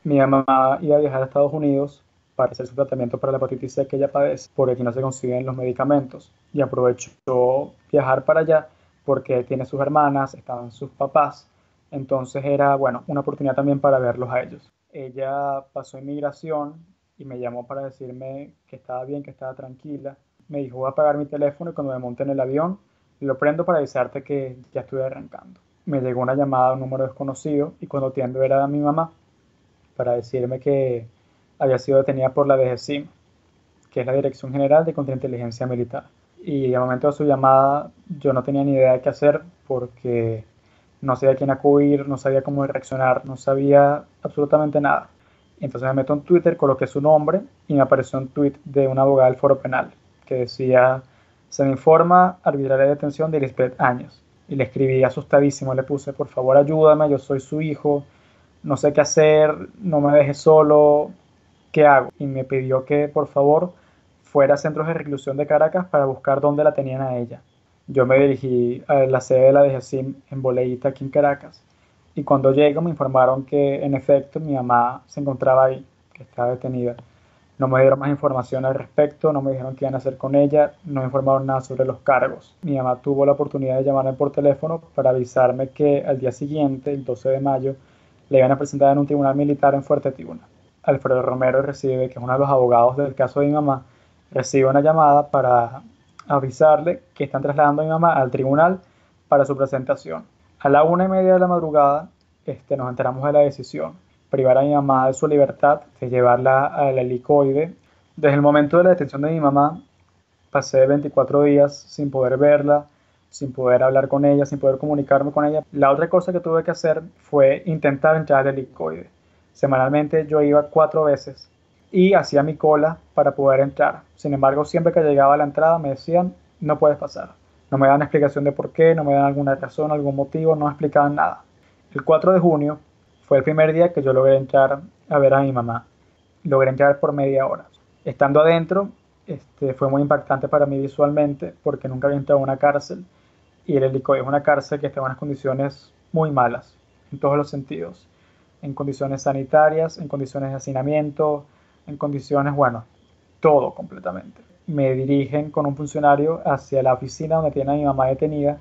Mi mamá iba a viajar a Estados Unidos para hacer su tratamiento para la hepatitis C que ella padece, porque aquí no se consiguen los medicamentos. Y aprovechó viajar para allá porque tiene sus hermanas, estaban sus papás. Entonces era, bueno, una oportunidad también para verlos a ellos. Ella pasó inmigración y me llamó para decirme que estaba bien, que estaba tranquila. Me dijo, voy a apagar mi teléfono y cuando me monte en el avión, lo prendo para avisarte que ya estoy arrancando. Me llegó una llamada a un número desconocido y cuando atiendo era mi mamá para decirme que había sido detenida por la DGCIM, que es la Dirección General de Contrainteligencia Militar. Y al momento de su llamada yo no tenía ni idea de qué hacer porque no sabía a quién acudir, no sabía cómo reaccionar, no sabía absolutamente nada. Entonces me meto en Twitter, coloqué su nombre y me apareció un tweet de una abogada del Foro Penal que decía, se me informa arbitraria detención de Lisbeth Áñez. Y le escribí asustadísimo, le puse, por favor ayúdame, yo soy su hijo, no sé qué hacer, no me dejes solo, ¿qué hago? Y me pidió que por favor fuera a centros de reclusión de Caracas para buscar dónde la tenían a ella. Yo me dirigí a la sede de la DGCIM en Boleíta, aquí en Caracas, y cuando llego me informaron que en efecto mi mamá se encontraba ahí, que estaba detenida. No me dieron más información al respecto, no me dijeron qué iban a hacer con ella, no me informaron nada sobre los cargos. Mi mamá tuvo la oportunidad de llamarme por teléfono para avisarme que al día siguiente, el 12 de mayo, le iban a presentar en un tribunal militar en Fuerte Tiuna. Alfredo Romero recibe, que es uno de los abogados del caso de mi mamá, recibe una llamada para avisarle que están trasladando a mi mamá al tribunal para su presentación. A la 1:30 de la madrugada nos enteramos de la decisión, privar a mi mamá de su libertad, de llevarla al helicoide. Desde el momento de la detención de mi mamá, pasé 24 días sin poder verla, sin poder hablar con ella, sin poder comunicarme con ella. La otra cosa que tuve que hacer fue intentar entrar al helicoide. Semanalmente yo iba 4 veces y hacía mi cola para poder entrar. Sin embargo, siempre que llegaba a la entrada me decían, no puedes pasar. No me dan explicación de por qué, no me dan alguna razón, algún motivo, no explicaban nada. El 4 de junio fue el primer día que yo logré entrar a ver a mi mamá. Logré entrar por media hora. Estando adentro, fue muy impactante para mí visualmente porque nunca había entrado a una cárcel y el helicoide es una cárcel que está en unas condiciones muy malas en todos los sentidos, en condiciones sanitarias, en condiciones de hacinamiento, en condiciones, bueno, todo completamente. Me dirigen con un funcionario hacia la oficina donde tiene a mi mamá detenida.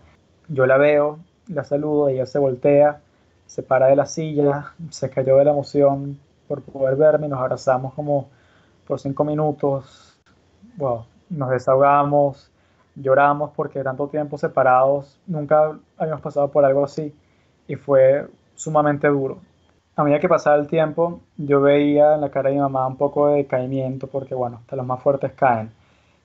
Yo la veo, la saludo, ella se voltea, se para de la silla, se cayó de la emoción por poder verme, nos abrazamos como por 5 minutos, wow, nos desahogamos, lloramos porque tanto tiempo separados, nunca habíamos pasado por algo así y fue sumamente duro. A medida que pasaba el tiempo, yo veía en la cara de mi mamá un poco de decaimiento porque, bueno, hasta los más fuertes caen.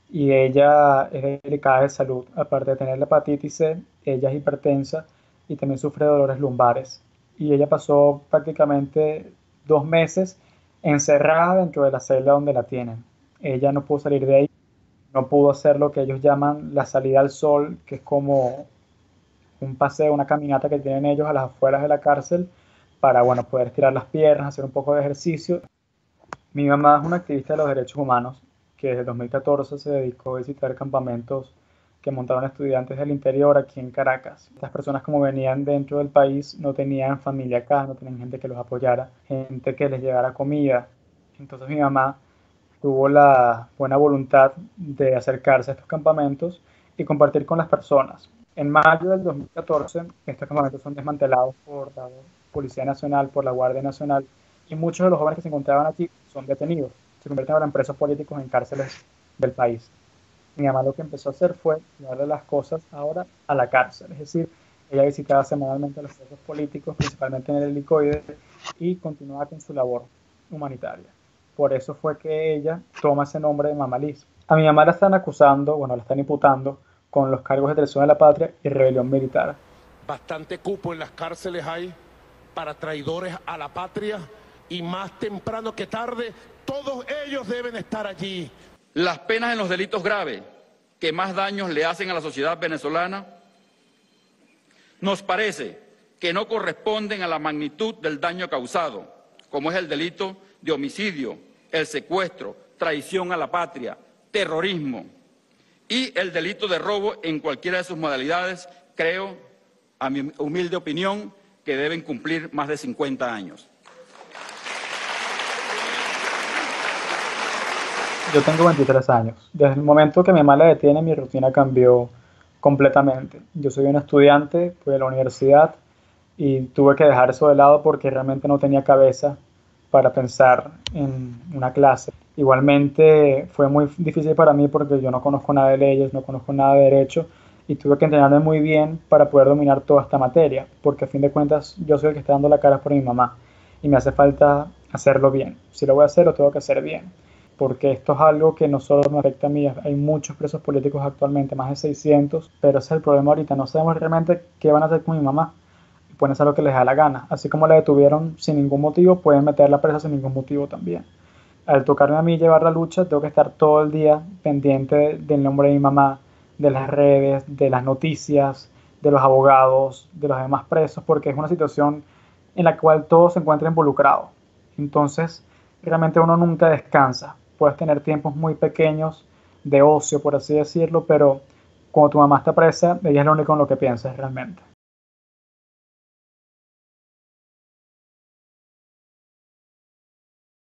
Y ella es delicada de salud. Aparte de tener la hepatitis C, ella es hipertensa y también sufre de dolores lumbares. Y ella pasó prácticamente 2 meses encerrada dentro de la celda donde la tienen. Ella no pudo salir de ahí, no pudo hacer lo que ellos llaman la salida al sol, que es como un paseo, una caminata que tienen ellos a las afueras de la cárcel para, bueno, poder estirar las piernas, hacer un poco de ejercicio. Mi mamá es una activista de los derechos humanos que desde 2014 se dedicó a visitar campamentos que montaron estudiantes del interior aquí en Caracas. Estas personas, como venían dentro del país, no tenían familia acá, no tenían gente que los apoyara, gente que les llevara comida. Entonces mi mamá tuvo la buena voluntad de acercarse a estos campamentos y compartir con las personas. En mayo del 2014, estos campamentos son desmantelados por la Policía Nacional, por la Guardia Nacional, y muchos de los jóvenes que se encontraban aquí son detenidos. Se convierten ahora en presos políticos en cárceles del país. Mi mamá lo que empezó a hacer fue llevarle las cosas ahora a la cárcel. Es decir, ella visitaba semanalmente a los presos políticos, principalmente en el helicoide, y continuaba con su labor humanitaria. Por eso fue que ella toma ese nombre de Mamá Liz. A mi mamá la están acusando, bueno, la están imputando con los cargos de traición a la patria y rebelión militar. Bastante cupo en las cárceles hay para traidores a la patria y más temprano que tarde todos ellos deben estar allí. Las penas en los delitos graves que más daños le hacen a la sociedad venezolana nos parece que no corresponden a la magnitud del daño causado, como es el delito de homicidio, el secuestro, traición a la patria, terrorismo y el delito de robo en cualquiera de sus modalidades, creo, a mi humilde opinión, que deben cumplir más de 50 años. Yo tengo 23 años. Desde el momento que mi mamá la detiene, mi rutina cambió completamente. Yo soy un estudiante, fui a la universidad y tuve que dejar eso de lado porque realmente no tenía cabeza para pensar en una clase. Igualmente fue muy difícil para mí porque yo no conozco nada de leyes, no conozco nada de derecho y tuve que entrenarme muy bien para poder dominar toda esta materia, porque a fin de cuentas yo soy el que está dando la cara por mi mamá y me hace falta hacerlo bien. Si lo voy a hacer, lo tengo que hacer bien, porque esto es algo que no solo me afecta a mí, hay muchos presos políticos actualmente, más de 600, pero ese es el problema ahorita, no sabemos realmente qué van a hacer con mi mamá, pueden hacer lo que les da la gana, así como la detuvieron sin ningún motivo, pueden meterla presa sin ningún motivo también. Al tocarme a mí llevar la lucha, tengo que estar todo el día pendiente del nombre de mi mamá, de las redes, de las noticias, de los abogados, de los demás presos, porque es una situación en la cual todos se encuentran involucrados. Entonces, realmente uno nunca descansa. Puedes tener tiempos muy pequeños de ocio, por así decirlo, pero cuando tu mamá está presa, ella es lo único en lo que piensas realmente.